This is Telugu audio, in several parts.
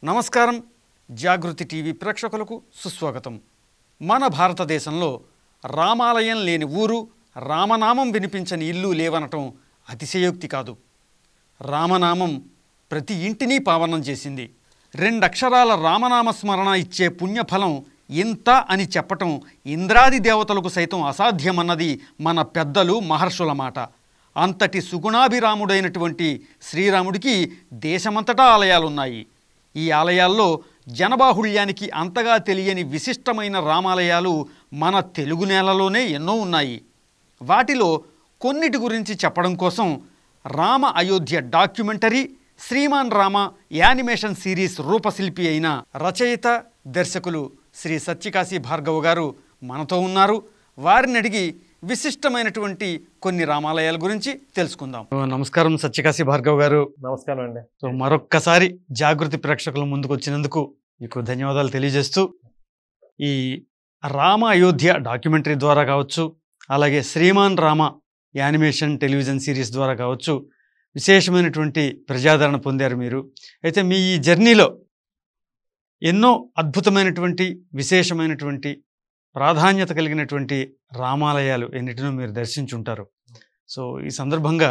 నమస్కారం. జాగృతి టీవీ ప్రేక్షకులకు సుస్వాగతం. మన భారతదేశంలో రామాలయం లేని ఊరు, రామనామం వినిపించని ఇల్లు లేవనటం అతిశయోక్తి కాదు. రామనామం ప్రతి ఇంటిని పావనం చేసింది. 2 అక్షరాల రామనామ స్మరణ ఇచ్చే పుణ్యఫలం ఇంత అని చెప్పటం ఇంద్రాది దేవతలకు సైతం అసాధ్యమన్నది మన పెద్దలు మహర్షుల మాట. అంతటి సుగుణాభిరాముడైనటువంటి శ్రీరాముడికి దేశమంతటా ఆలయాలున్నాయి. ఈ ఆలయాల్లో జనబాహుళ్యానికి అంతగా తెలియని విశిష్టమైన రామాలయాలు మన తెలుగు నేలలోనే ఎన్నో ఉన్నాయి. వాటిలో కొన్నిటి గురించి చెప్పడం కోసం Rama Ayodhya documentary, Shriman Rama animation series రూపశిల్పి అయిన రచయిత, దర్శకులు శ్రీ సత్యకాశీ భార్గవ గారు మనతో ఉన్నారు. వారిని అడిగి విశిష్టమైనటువంటి కొన్ని రామాలయాల గురించి తెలుసుకుందాం. నమస్కారం సత్యకాశీ భార్గవ గారు. నమస్కారం అండి. మరొక్కసారి జాగృతి ప్రేక్షకుల ముందుకు వచ్చినందుకు మీకు ధన్యవాదాలు తెలియజేస్తూ, ఈ రామ అయోధ్య డాక్యుమెంటరీ ద్వారా కావచ్చు, అలాగే Shriman Rama animation television series ద్వారా కావచ్చు, విశేషమైనటువంటి ప్రజాదరణ పొందారు మీరు. అయితే మీ ఈ జర్నీలో ఎన్నో అద్భుతమైనటువంటి, విశేషమైనటువంటి, ప్రాధాన్యత కలిగినటువంటి రామాలయాలు ఎన్నిటినో మీరు దర్శించుంటారు. సో ఈ సందర్భంగా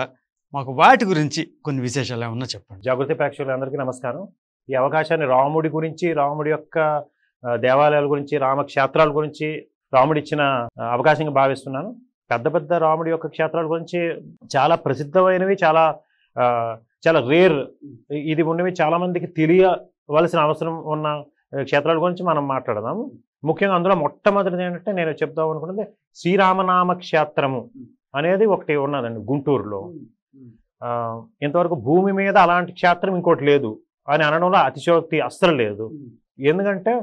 మాకు వాటి గురించి కొన్ని విశేషాలు ఏమన్నా చెప్పండి. జాగృతి ప్రేక్షకులందరికీ నమస్కారం. ఈ అవకాశాన్ని రాముడి గురించి, రాముడి యొక్క దేవాలయాల గురించి, రామక్షేత్రాల గురించి రాముడి ఇచ్చిన అవకాశంగా భావిస్తున్నాను. పెద్ద పెద్ద రాముడి యొక్క క్షేత్రాల గురించి చాలా ప్రసిద్ధమైనవి, చాలా చాలా రేర్ ఇది ఉన్నవి, చాలామందికి తెలియవలసిన అవసరం ఉన్న క్షేత్రాల గురించి మనం మాట్లాడదాము. ముఖ్యంగా అందులో మొట్టమొదటిది ఏంటంటే నేను చెప్దాం అనుకున్నది శ్రీరామనామ క్షేత్రము అనేది ఒకటి ఉన్నదండి గుంటూరులో. ఇంతవరకు భూమి మీద అలాంటి క్షేత్రం ఇంకోటి లేదు అని అనడంలో అతిశయోక్తి అస్సలు లేదు. ఎందుకంటే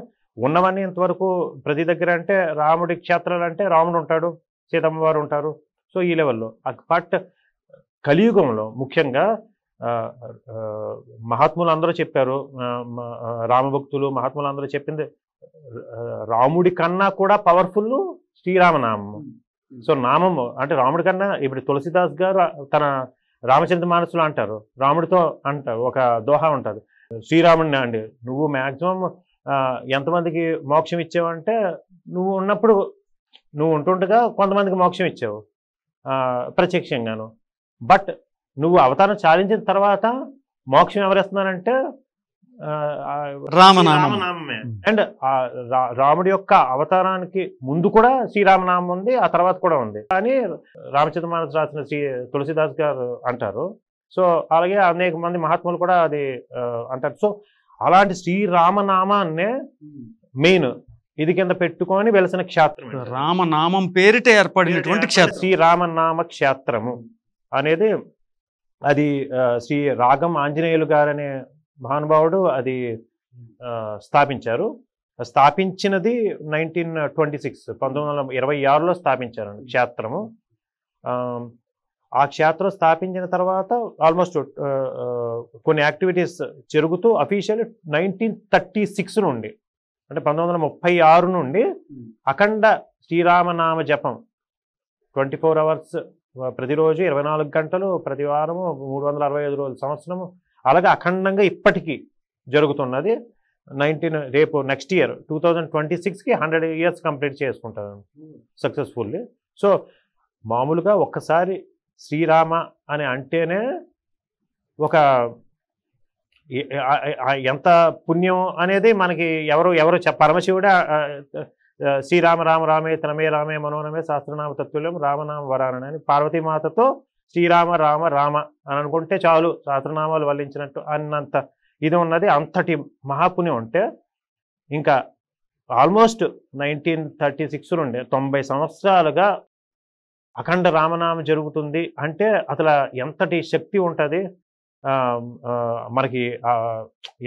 ఉన్నవన్నీ ఇంతవరకు ప్రతి దగ్గర అంటే రాముడి క్షేత్రాలు అంటే రాముడు ఉంటాడు, సీతమ్మ వారు ఉంటారు. సో ఈ లెవెల్లో. బట్ కలియుగంలో ముఖ్యంగా మహాత్ములు అందరూ చెప్పారు, రామభక్తులు మహాత్ములు అందరూ చెప్పింది రాముడి కన్నా కూడా పవర్ఫుల్ శ్రీరామనామము. సో నామము అంటే రాముడి కన్నా, ఇప్పుడు తులసిదాస్ గారు తన రామచంద్ర మానసులు అంటారు, రాముడితో అంటారు, ఒక దోహా ఉంటుంది, శ్రీరాముడిని అండి నువ్వు మ్యాక్సిమం ఎంతమందికి మోక్షం ఇచ్చావంటే నువ్వు ఉన్నప్పుడు, నువ్వు ఉంటుండగా కొంతమందికి మోక్షం ఇచ్చావు ప్రత్యక్షంగాను. బట్ నువ్వు అవతారం చాలించిన తర్వాత మోక్షం ఎవరిస్తున్నానంటే రామనామమే. అండ్ రాముడి యొక్క అవతారానికి ముందు కూడా శ్రీరామనామం ఉంది, ఆ తర్వాత కూడా ఉంది అని రామచంద్ర మానస్ రాసిన తులసిదాస్ గారు అంటారు. సో అలాగే అనేక మంది మహాత్ములు కూడా అది అంటారు. సో అలాంటి శ్రీరామనామాన్నే మెయిన్ ఇది కింద పెట్టుకొని వెలిసిన క్షేత్రం, రామనామం పేరిట ఏర్పడినటువంటి క్షేత్రం శ్రీరామనామ క్షేత్రము అనేది. అది శ్రీ రాగం ఆంజనేయులు గారనే మహానుభావుడు అది స్థాపించారు. స్థాపించినది 1926 1926లో స్థాపించారండి క్షేత్రము. ఆ క్షేత్రం స్థాపించిన తర్వాత ఆల్మోస్ట్ కొన్ని యాక్టివిటీస్ జరుగుతూ అఫీషియల్ 1936 నుండి అంటే 1936 నుండి అఖండ శ్రీరామనామ జపం 24 hours ప్రతిరోజు 24 గంటలు ప్రతి వారము 365 రోజులు సంవత్సరము అలాగే అఖండంగా ఇప్పటికీ జరుగుతున్నది. రేపు నెక్స్ట్ ఇయర్ 2026కి 100 years కంప్లీట్ చేసుకుంటారు సక్సెస్ఫుల్లీ. సో మామూలుగా ఒక్కసారి శ్రీరామ అని అంటేనే ఒక ఎంత పుణ్యం అనేది మనకి ఎవరు పరమశివుడే శ్రీరామ రామ రామే తనమే రామే మనోనమే సహస్రనామ తత్తుల్యం రామనామ వరానని అని పార్వతీమాతతో శ్రీరామ రామ రామ అని అనుకుంటే చాలు సహస్రనామాలు వల్లించినట్టు అన్నంత ఇది ఉన్నది. అంతటి మహాపుణ్యం ఉంటే ఇంకా ఆల్మోస్ట్ 1936 నుండి 90 సంవత్సరాలుగా అఖండ రామనామ జరుగుతుంది అంటే అసలు ఎంతటి శక్తి ఉంటుంది, మనకి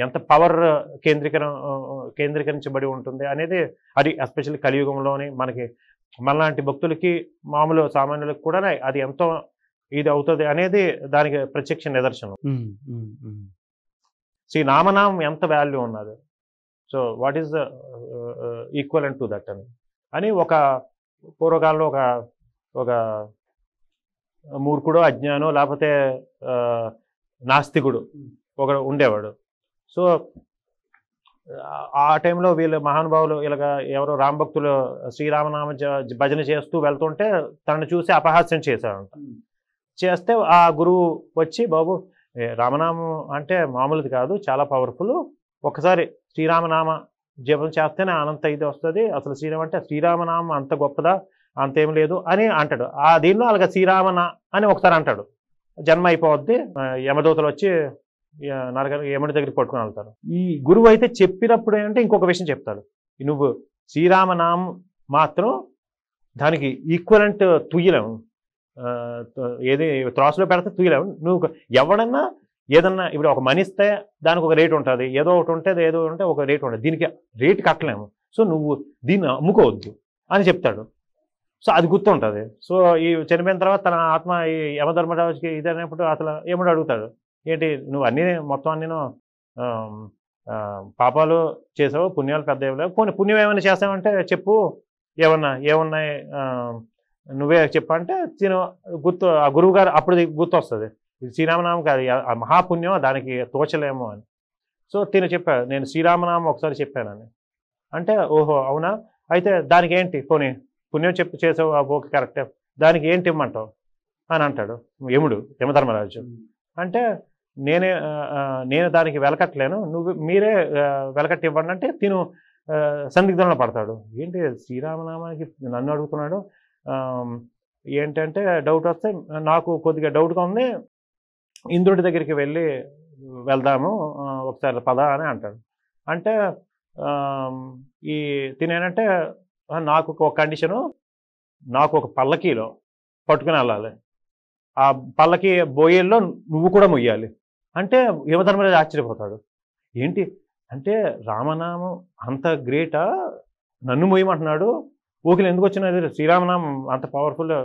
ఎంత పవర్ కేంద్రీకరించబడి ఉంటుంది అనేది. అది ఎస్పెషల్లీ కలియుగంలోని మనకి మనలాంటి భక్తులకి మామూలు సామాన్యులకు కూడా అది ఎంతో ఇది అవుతుంది అనేది దానికి ప్రత్యక్ష నిదర్శనం. శ్రీ నామనామం ఎంత వాల్యూ ఉన్నది. So what is the equivalent to that అని ఒక పూర్వకాలంలో ఒక మూర్ఖుడో అజ్ఞానో లేకపోతే నాస్తికుడు ఒకడు ఉండేవాడు. సో ఆ టైంలో వీళ్ళు మహానుభావులు ఇలాగ ఎవరో రామ భక్తులు శ్రీరామనామ భజన చేస్తూ వెళ్తుంటే తనను చూసి అపహాస్యం చేశారంట. చేస్తే ఆ గురువు వచ్చి, బాబు రామనామం అంటే మామూలుది కాదు, చాలా పవర్ఫుల్, ఒకసారి శ్రీరామనామ జపం చేస్తేనే అనంత ఇది వస్తుంది, అసలు శ్రీరామ అంటే శ్రీరామనామం అంత గొప్పదా, అంతేం లేదు అని అంటాడు. ఆ దీనిలో అలాగ శ్రీరామన అని ఒకసారి అంటాడు, జన్మ అయిపోద్ది, యమదూతలు వచ్చి యముడి దగ్గరికి పట్టుకుని వెళ్తారు. ఈ గురువు అయితే చెప్పినప్పుడు ఏంటంటే ఇంకొక విషయం చెప్తాడు, నువ్వు శ్రీరామనామం మాత్రం దానికి ఈక్వలెంట్ తుయ్యలేము, ఏది త్రాసులో పెడితే తుయ్యలేము. నువ్వు ఎవడన్నా ఏదన్నా ఇప్పుడు ఒక మనీ ఇస్తే దానికి ఒక రేటు ఉంటుంది, ఏదో ఒకటి ఉంటే ఏదో ఉంటే ఒక రేటు ఉంటుంది, దీనికి రేటు కట్టలేము, సో నువ్వు దీన్ని అమ్ముకోవద్దు అని చెప్తాడు. సో అది గుర్తుంటుంది. సో ఈ చనిపోయిన తర్వాత తన ఆత్మ ఈ యమధర్మరాజుకి ఇది అనేప్పుడు అసలు ఏముడు అడుగుతాడు, ఏంటి నువ్వు అన్నీ మొత్తం అన్నీను పాపాలు చేసావు, పుణ్యాలు పెద్ద ఇవ్వలేవు, పుణ్యం ఏమైనా చేసావంటే చెప్పు, ఏమున్నాయి నువ్వే చెప్పంటే తిను గుర్తు, ఆ గురువు గారు అప్పుడు గుర్తు వస్తుంది, శ్రీరామనామం కాదు ఆ మహాపుణ్యం, దానికి తోచలేము అని. సో తిను చెప్పాడు, నేను శ్రీరామనామం ఒకసారి చెప్పానని. అంటే ఓహో అవునా, అయితే దానికి ఏంటి, పుణ్యం చేసావు ఓకే కరెక్టే, దానికి ఏంటి ఇమ్మంటావు అని అంటాడు యమధర్మరాజు. అంటే నేను దానికి వెలకట్టలేను, మీరే వెలకట్టి ఇవ్వండి అంటే తిను సందిగ్ధంలో పడతాడు. ఏంటి శ్రీరామనామానికి నన్ను అడుగుతున్నాడు, ఏంటంటే డౌట్ వస్తే నాకు కొద్దిగా డౌట్గా ఉంది, ఇంద్రుడి దగ్గరికి వెళ్దాము ఒకసారి పద అని అంటాడు. అంటే ఈ తినేనంటే నాకు ఒక కండిషను, నాకు ఒక పల్లకీలో పట్టుకుని వెళ్ళాలి, ఆ పల్లకి బోయేల్లో నువ్వు కూడా మొయ్యాలి అంటే యమధర్మరాజు ఆశ్చర్యపోతాడు. ఏంటి అంటే రామనామం అంత గ్రేటా, నన్ను మొయ్యమంటున్నాడు, ఓకేలే ఎందుకు వచ్చినది శ్రీరామనామం అంత పవర్ఫుల్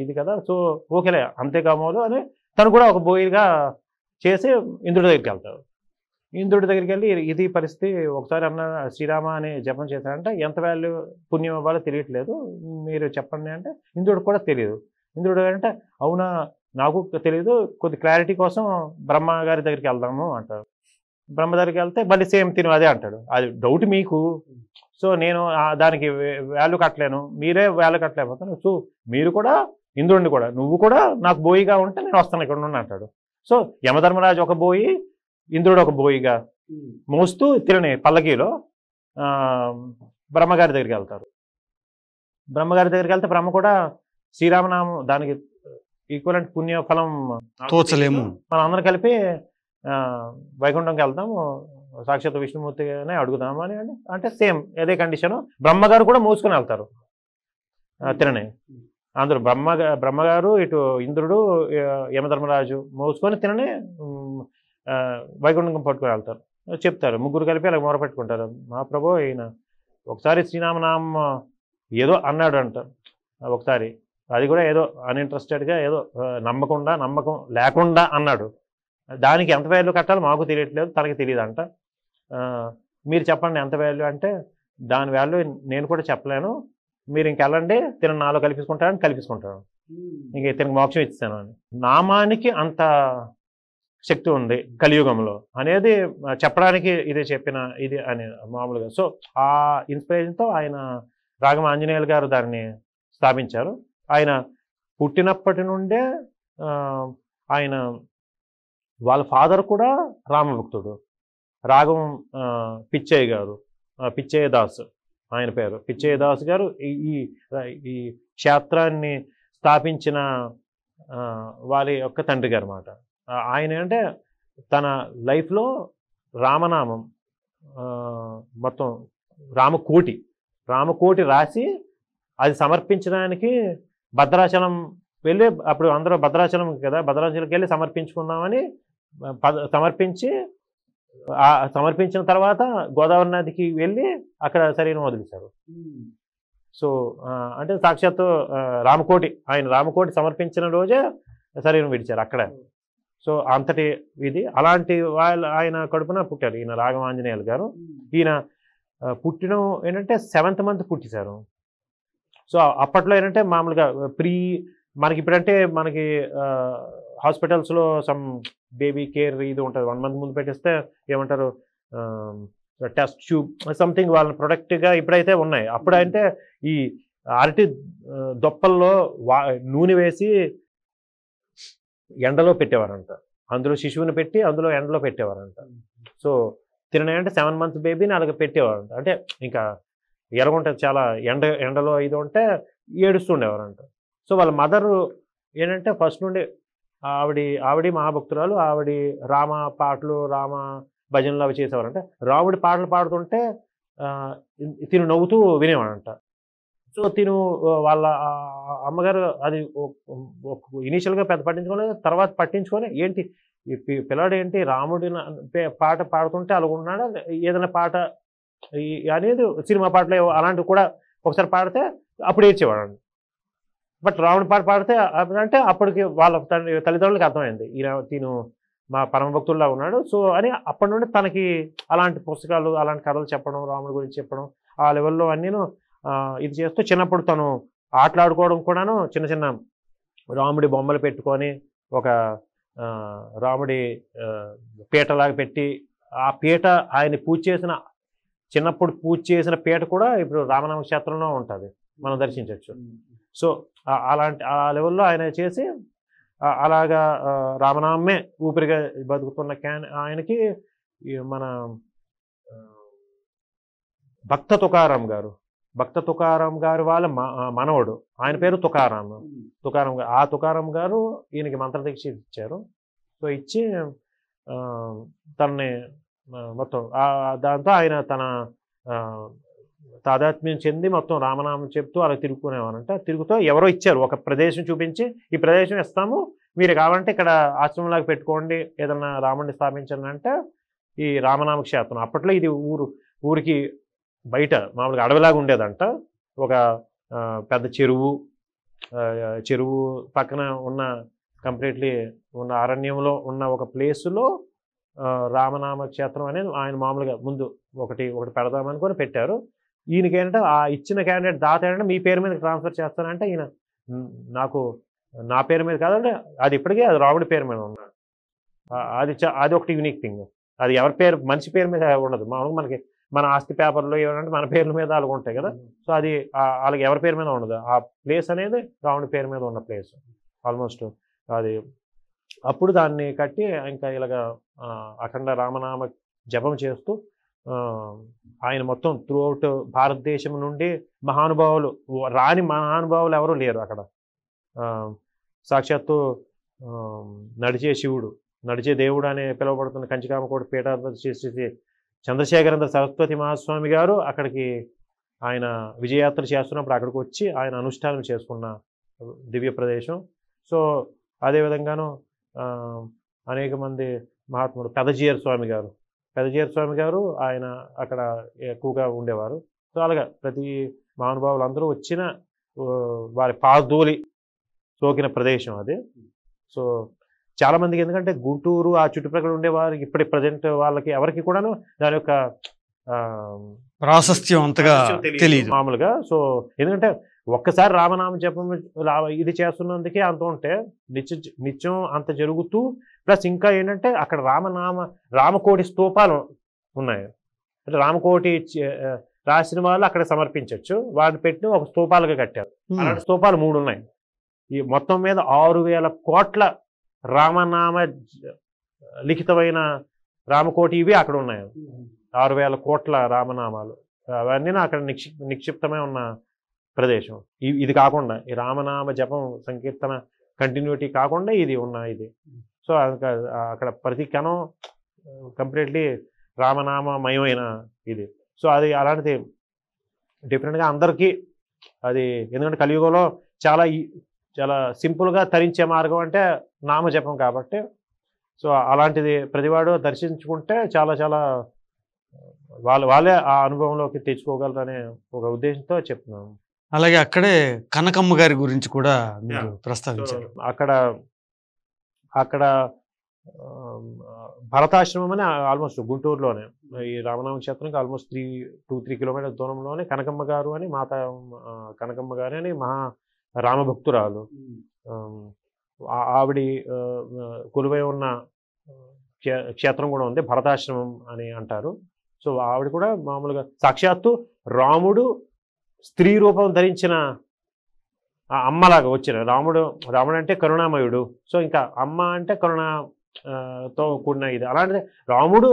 ఇది కదా, సో ఓకేలే అంతే కామోదు అని తను కూడా ఒక బోయిగా చేసి ఇంద్రుడి దగ్గరికి వెళ్తాడు. ఇంద్రుడి దగ్గరికి వెళ్ళి ఇది పరిస్థితి, ఒకసారి అన్న శ్రీరామ అని జపం చేశాడంటే ఎంత వాల్యూ పుణ్యం ఇవ్వాలో తెలియట్లేదు, మీరు చెప్పండి అంటే ఇంద్రుడికి కూడా తెలియదు. ఇంద్రుడు అంటే అవునా నాకు తెలియదు, కొద్ది క్లారిటీ కోసం బ్రహ్మ గారి దగ్గరికి వెళ్దాము అంటారు. బ్రహ్మ దగ్గరికి వెళ్తే మళ్ళీ సేమ్ తిను అదే అంటాడు, అది డౌట్ మీకు, సో నేను దానికి వాల్యూ కట్టలేను, మీరే వాల్యూ కట్టలేకపోతాను, సో మీరు కూడా ఇంద్రుడిని కూడా నువ్వు కూడా నాకు బోయిగా ఉంటే నేను వస్తాను ఇక్కడ నుండి అంటాడు. సో యమధర్మరాజు ఒక బోయి, ఇంద్రుడు ఒక బోయిగా మోస్తూ తిరని పల్లకీలో బ్రహ్మగారి దగ్గరికి వెళ్తారు. బ్రహ్మగారి దగ్గరికి వెళ్తే బ్రహ్మ కూడా శ్రీరామనామం దానికి ఈక్వలెంట్ పుణ్య ఫలం తోచలేము, మనం అందరం కలిపి వైకుంఠంకి వెళ్దాము, సాక్షాత్ విష్ణుమూర్తిగానే అడుగుదాము అని అంటే సేమ్ అదే కండిషను. బ్రహ్మగారు కూడా మోసుకొని వెళ్తారు తినని, అందరూ బ్రహ్మగారు ఇటు ఇంద్రుడు యమధర్మరాజు మోసుకొని తినని వైకుంఠం పట్టుకొని వెళ్తారు. చెప్తారు ముగ్గురు కలిపి అలా మొరపెట్టుకుంటారు, మా ప్రభు ఈయన ఒకసారి శ్రీరామనామం ఏదో అన్నాడు అంట, ఒకసారి అది కూడా ఏదో అన్ఇంట్రెస్టెడ్గా ఏదో నమ్మకం లేకుండా అన్నాడు, దానికి ఎంత వాల్యూ కట్టాలో మాకు తెలియట్లేదు, తనకి తెలియదంట, మీరు చెప్పండి ఎంత వాల్యూ అంటే దాని వాల్యూ నేను కూడా చెప్పలేను, మీరు ఇంకెళ్ళండి తిన నాలో కల్పించుకుంటాను, ఇంక ఇతనికి మోక్షం ఇస్తాను అని. నామానికి అంత శక్తి ఉంది కలియుగంలో అనేది చెప్పడానికి ఇది చెప్పిన ఇది అని మామూలుగా. సో ఆ ఇన్స్పిరేషన్తో ఆయన రాఘవ ఆంజనేయులు గారు దాన్ని స్థాపించారు. ఆయన పుట్టినప్పటి నుండే ఆయన వాళ్ళ ఫాదర్ కూడా రామభక్తుడు, రాఘవం పిచ్చయ్య గారు, పిచ్చయ్య దాస్ ఆయన పేరు, పిచ్చయ్య దాస్ గారు ఈ క్షేత్రాన్ని స్థాపించిన వారి యొక్క తండ్రి గారు అన్నమాట. ఆయన అంటే తన లైఫ్లో రామనామం మొత్తం రామకోటి రాసి అది సమర్పించడానికి భద్రాచలం వెళ్ళి, అప్పుడు అందరూ భద్రాచలం కదా, భద్రాచలంకి వెళ్ళి సమర్పించుకుందామని సమర్పించిన తర్వాత గోదావరి నదికి వెళ్ళి అక్కడ శరీరం వదిలేశారు. సో అంటే సాక్షాత్తు ఆయన రామకోటి సమర్పించిన రోజే శరీరం విడిచారు అక్కడ. సో అంతటి ఇది అలాంటి ఆయన కడుపున పుట్టారు ఈయన రాఘవ ఆంజనేయులు గారు. ఈయన పుట్టిన ఏంటంటే 7th month పుట్టేశారు. సో అప్పట్లో ఏంటంటే మామూలుగా మనకి ఇప్పుడంటే మనకి హాస్పిటల్స్లో సమ్ బేబీ కేర్ ఇది ఉంటుంది, 1 month ముందు పెట్టేస్తే ఏమంటారు టెస్ట్ ట్యూబ్ సంథింగ్ వాళ్ళని ప్రొడక్ట్గా ఇప్పుడైతే ఉన్నాయి. అప్పుడు అంటే ఈ అరటి దొప్పల్లో నూనె వేసి ఎండలో పెట్టేవారంట. అందులో శిశువుని పెట్టి అందులో ఎండలో పెట్టేవారంట. సో తిననంటే 7 months బేబీని అలాగ పెట్టేవారంట. అంటే ఇంకా ఎలాగుంటుంది, చాలా ఎండలో ఇది ఉంటే ఏడుస్తుండేవారంట. సో వాళ్ళ మదరు ఏంటంటే ఫస్ట్ నుండి ఆవిడ మహాభక్తురాలు. రామ పాటలు, రామ భజనలు అవి చేసేవారంట. రాముడి పాటలు పాడుతుంటే తిను నవ్వుతూ వినేవాడంట. సో తిను వాళ్ళ అమ్మగారు అది ఇనీషియల్గా పెద్ద పట్టించుకోలేదు, తర్వాత పట్టించుకొని ఏంటి ఈ పిల్లాడు ఏంటి రాముడి పాట పాడుతుంటే అలాగున్నాడా, ఏదైనా పాట అనేది సినిమా పాటలు అలాంటివి కూడా ఒకసారి పాడితే అప్పుడు ఏడ్చేవాడు. బట్ రాముడి పాట పాడితే అంటే అప్పటికి వాళ్ళ తల్లిదండ్రులకి అర్థమైంది తిను మా పరమ భక్తుల్లా ఉన్నాడు. సో అని అప్పటి నుండి తనకి అలాంటి పుస్తకాలు, అలాంటి కథలు చెప్పడం, రాముడి గురించి చెప్పడం, ఆ లెవెల్లో అన్నీను ఇది చేస్తూ చిన్నప్పుడు తను ఆటలాడుకోవడం కూడాను చిన్న చిన్న రాముడి బొమ్మలు పెట్టుకొని ఒక రాముడి పీటలాగా పెట్టి ఆ పీట ఆయన చిన్నప్పుడు పూజ చేసిన పీట కూడా ఇప్పుడు రామనామ క్షేత్రంలో ఉంటుంది, మనం దర్శించవచ్చు. సో ఆ లెవెల్లో ఆయన చేసి అలాగా రామనామే ఊపిరిగా బతుకుతున్న ఆయనకి మన భక్త తుకారాం గారు వాళ్ళ మనవడు, ఆయన పేరు తుకారాం గారు. ఆ తుకారాం గారు ఈయనకి మంత్రదీక్ష ఇచ్చారు. సో ఇచ్చి తనని మొత్తం దాంతో ఆయన తన తాదాత్మ్యం చెంది మొత్తం రామనామం చెప్తూ అలా తిరుగుకునేవారంట. తిరుగుతూ ఎవరో ఇచ్చారు ఒక ప్రదేశం చూపించి, ఈ ప్రదేశం ఇస్తాము, మీరు కావాలంటే ఇక్కడ ఆశ్రమంలాగా పెట్టుకోండి, ఏదన్నా రాముడిని స్థాపించండి అంటే ఈ రామనామ క్షేత్రం. అప్పట్లో ఇది ఊరికి బయట మామూలుగా అడవిలాగా ఉండేదంట. ఒక పెద్ద చెరువు పక్కన ఉన్న కంప్లీట్లీ ఉన్న అరణ్యంలో ఉన్న ఒక ప్లేసులో రామనామ క్షేత్రం అనేది ఆయన మామూలుగా ముందు ఒకటి పెడదామనుకొని పెట్టారు. ఈయనకేంటంటే ఆ ఇచ్చిన క్యాండిడేట్ దాత ఏంటంటే మీ పేరు మీద ట్రాన్స్ఫర్ చేస్తానంటే ఈయన నా పేరు మీద కాదంటే అది ఇప్పటికే అది రాముడి పేరు మీద ఉన్నాడు. అది ఒకటి యూనిక్ థింగ్. అది ఎవరి పేరు, మనిషి పేరు మీద ఉండదు. మామూలుగా మన ఆస్తి పేపర్లో ఏమంటే మన పేర్ల మీద అలాగ ఉంటాయి కదా. సో అది వాళ్ళకి ఎవరి పేరు మీద ఉండదు. ఆ ప్లేస్ అనేది రాముడి పేరు మీద ఉన్న ప్లేస్ ఆల్మోస్ట్. అది అప్పుడు దాన్ని కట్టి ఇంకా ఇలాగా అఖండ రామనామ జపం చేస్తూ ఆయన మొత్తం త్రూఅవుట్ భారతదేశం నుండి రాని మహానుభావులు ఎవరు లేరు అక్కడ. సాక్షాత్తు నడిచే శివుడు, నడిచే దేవుడు అనే పిలువబడుతున్న కంచికామకోటి పీఠాధిపతి శ్రీ చంద్రశేఖరేంద్ర సరస్వతి మహాస్వామి గారు అక్కడికి ఆయన విజయయాత్ర చేస్తున్నప్పుడు అక్కడికి వచ్చి ఆయన అనుష్ఠానం చేసుకున్న దివ్య ప్రదేశం. సో అదేవిధంగాను అనేక మంది మహాత్ముడు పెదజీయర్ స్వామి గారు ఆయన అక్కడ ఎక్కువగా ఉండేవారు. సో అలాగా ప్రతి మహానుభావులు అందరూ వచ్చిన వారి పాదధూళి సోకిన ప్రదేశం అది. సో చాలామందికి ఎందుకంటే గుంటూరు ఆ చుట్టుపక్కల ఉండేవారు ఇప్పటి ప్రజెంట్ వాళ్ళకి ఎవరికి కూడాను దాని యొక్క ప్రాశస్త్యం అంతగా తెలియదు మామూలుగా. సో ఎందుకంటే ఒక్కసారి రామనామ జపం ఇది చేస్తున్నందుకే అంత ఉంటే నిత్యం అంత జరుగుతూ ప్లస్ ఇంకా ఏంటంటే అక్కడ రామకోటి స్తూపాలు ఉన్నాయి. అంటే రామకోటి రాసిన వాళ్ళు అక్కడ సమర్పించవచ్చు. వాటిని పెట్టి ఒక స్తూపాలుగా కట్టారు. అలాంటి స్తూపాలు 3 ఉన్నాయి. ఈ మొత్తం మీద 6,000 కోట్ల రామనామ లిఖితమైన రామకోటి ఇవి అక్కడ ఉన్నాయి. 6,000 కోట్ల రామనామాలు అవన్నీ అక్కడ నిక్షిప్తమై ఉన్న ప్రదేశం. ఇది కాకుండా ఈ రామనామ జపం సంకీర్తన కంటిన్యూటీ కాకుండా ఇది ఇది. సో అక్కడ ప్రతి కణం కంప్లీట్లీ రామనామమయమైన ఇది. సో అది అలాంటిది డిఫరెంట్గా అందరికీ అది. ఎందుకంటే కలియుగంలో చాలా సింపుల్గా తరించే మార్గం అంటే నామజపం కాబట్టి. సో అలాంటిది ప్రతివాడు దర్శించుకుంటే చాలా వాళ్ళే ఆ అనుభవంలోకి తెచ్చుకోగలరనే ఒక ఉద్దేశంతో చెప్తున్నాను. అలాగే అక్కడే కనకమ్మ గారి గురించి కూడా మీరు ప్రస్తావించారు. అక్కడ భరతాశ్రమం అని ఆల్మోస్ట్ గుంటూరులోనే ఈ రామనామ క్షేత్రానికి ఆల్మోస్ట్ 2-3 కిలోమీటర్ల దూరంలోనే కనకమ్మ గారు అని కనకమ్మ గారు అని మహా రామభక్తురాలు. ఆవిడ కొలువై ఉన్న క్షేత్రం కూడా ఉంది, భరతాశ్రమం అని అంటారు. సో ఆవిడ కూడా మామూలుగా సాక్షాత్తు రాముడు స్త్రీ రూపం ధరించిన అమ్మలాగా వచ్చిన రాముడు అంటే కరుణామయుడు. సో ఇంకా అమ్మ అంటే కరుణతో కూడిన ఇది. అలాంటిది రాముడు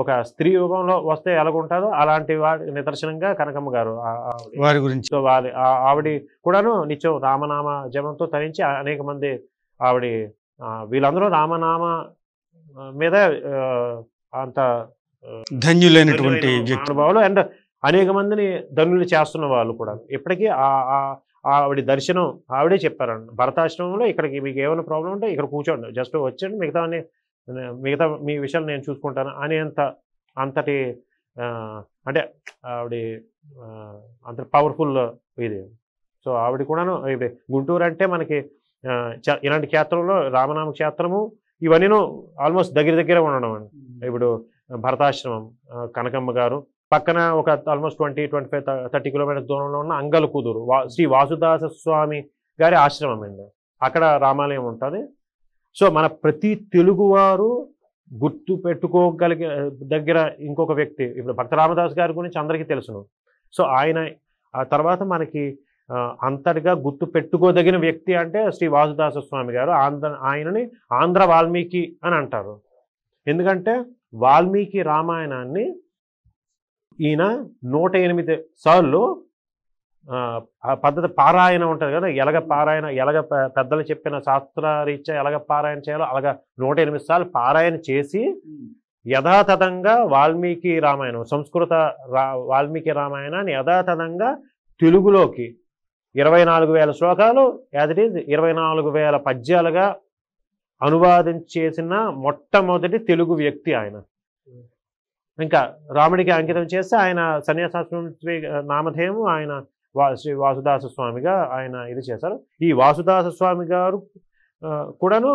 ఒక స్త్రీ రూపంలో వస్తే ఎలాగుంటుందో అలాంటి వాడి నిదర్శనంగా కనకమ్మ గారు వారి గురించి. సో ఆవిడ కూడాను నిత్యం రామనామ జపంతో తరించి అనేక మంది ఆవిడ వీళ్ళందరూ రామనామ మీద అంత ధన్యులైనటువంటి అనుభవాలు అండ్ అనేక మందిని ధన్యులు చేస్తున్న వాళ్ళు కూడా. ఇప్పటికీ ఆవిడ దర్శనం ఆవిడే చెప్పారండి భరతాశ్రమంలో, ఇక్కడికి మీకు ఏమైనా ప్రాబ్లం ఉంటే ఇక్కడ కూర్చోండి, జస్ట్ వచ్చండి, మిగతా మీ విషయాలు నేను చూసుకుంటాను అంతటి అంటే ఆవిడ అంత పవర్ఫుల్ ఇది. సో ఆవిడ కూడాను గుంటూరు అంటే మనకి ఇలాంటి క్షేత్రంలో రామనామ క్షేత్రము ఇవన్నీ ఆల్మోస్ట్ దగ్గర ఉండడం అండి. ఇప్పుడు భరతాశ్రమం, కనకమ్మ గారు పక్కన ఒక ఆల్మోస్ట్ 20-25-30 కిలోమీటర్ల దూరంలో ఉన్న అంగలకుదురు శ్రీ వాసుదాస స్వామి గారి ఆశ్రమం అండి. అక్కడ రామాలయం ఉంటుంది. సో మన ప్రతి తెలుగువారు గుర్తు పెట్టుకోగలిగే దగ్గర ఇంకొక వ్యక్తి ఇప్పుడు భక్త రామదాస్ గారి గురించి అందరికీ తెలుసును. సో ఆయన ఆ తర్వాత మనకి అంతటిగా గుర్తు పెట్టుకోదగిన వ్యక్తి అంటే శ్రీ వాసుదాస స్వామి గారు. ఆయనని ఆంధ్ర వాల్మీకి అని అంటారు. ఎందుకంటే వాల్మీకి రామాయణాన్ని ఈయన 108 సార్లు ఆ పద్ధతి పారాయణ ఉంటుంది కదా, ఎలాగ పెద్దలు చెప్పిన శాస్త్రరీత్యా ఎలాగ పారాయణ చేయాలో అలాగ 108 సార్లు పారాయణ చేసి యథాతథంగా వాల్మీకి రామాయణం సంస్కృత వాల్మీకి రామాయణాన్ని యథాతథంగా తెలుగులోకి 24,000 శ్లోకాలు యాజ్ ఇట్ ఈజ్ 24,000 పద్యాలుగా అనువాదించేసిన మొట్టమొదటి తెలుగు వ్యక్తి ఆయన. ఇంకా రాముడికి అంకితం చేస్తే ఆయన సన్యాసాశ్రమం నామధేయం ఆయన శ్రీ వాసుదాస స్వామిగా ఆయన ఇది చేశారు. ఈ వాసుదాస స్వామి గారు కూడాను